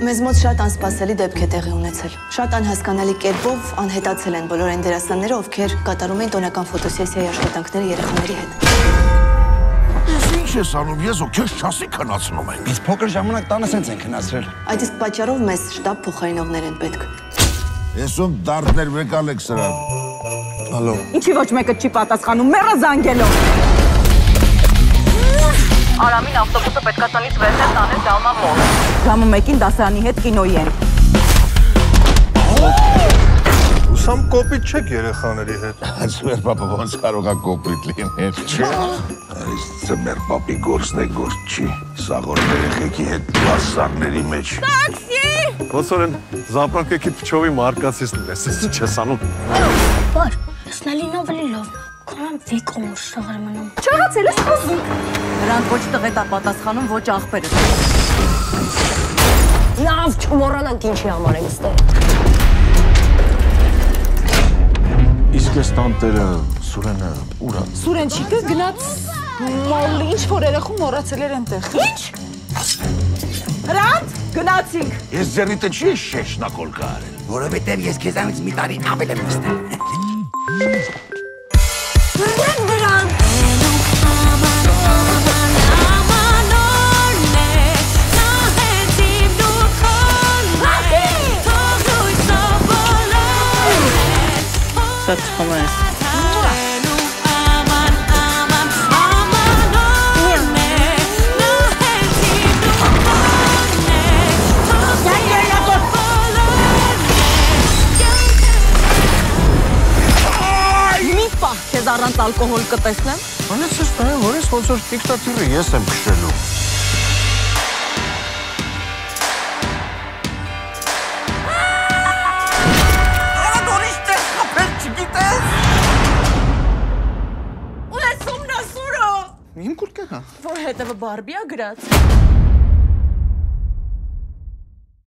Մեզ մոտ շատ անսպասելի դեպք է տեղի ունեցել։ Շատ անհասկանալի կերպով անհետացել են բոլոր այն դերասանները, ովքեր կատարում էին տոնական ֆոտոսեսիայի աշխատանքները երեխաների հետ։ Ես ինչ ես անում, ես ու քեզ չասի քնացնում ենք։ Իսկ փոքր ժամանակ տանը սենց են քնացրել։ Այդ իսկ պատճառով մեզ շտաբ փոխարինողներ են պետք։ Եսում դարդներ վեկալ եք սրան։ Ալո։ Ինչի ոչ մեկը չի պատասխանում, մեռը զանգելով։ Արամին ավտոբուսը պետքա տնից վերցնել տանել Դալման մոտ։ Ժամը 1-ին դասարանի հետ կինոյի են։ Ուսամ կոպիտ չեք երեխաների հետ։ Ձմեր պապը ոնց կարող է կոպիտ լինել, չէ՞։ Այս ձմեր պապի գործն է գործ չի։ Սաղոր երեխեքի հետ բասարների մեջ։ Տաքսի! Ոնց որ են զապրանկեքի փչովի մարկացիստն ես, ինչ ես անում։ Բար, սնալին ավելի լավ, քան վիկոմ ուշտաղար մնում։ Չհացել ես խոզուկ։ Նրանք ոչ տղետ է պատասխանում, ոչ աղբերը։ Լավ չմոռանանք ինչի համար ենք ստեղ։ Իսկ այս տանտերը, Սուրենը, ուրա։ Սուրենչիկը գնաց մոլ ինչ որ երեխու մոռացել էր այնտեղ։ Ինչ? Հրանտ, գնացինք։ Ես ձեռնիտը չի շեշնակոլ կարել։ Որովհետև ես քեզանից մի տարի ավել եմ նստել։ Շատ խոմ ես։ Քեզ առանց ալկոհոլ կտեսնեմ։ Անես ես նայեմ, որ ես ոնց որ դիկտատորը ես եմ քշելու։ Ուես ումնա սուրո։ Իմ կուրկը հա։ Որ հետևը բարբի ա գրած։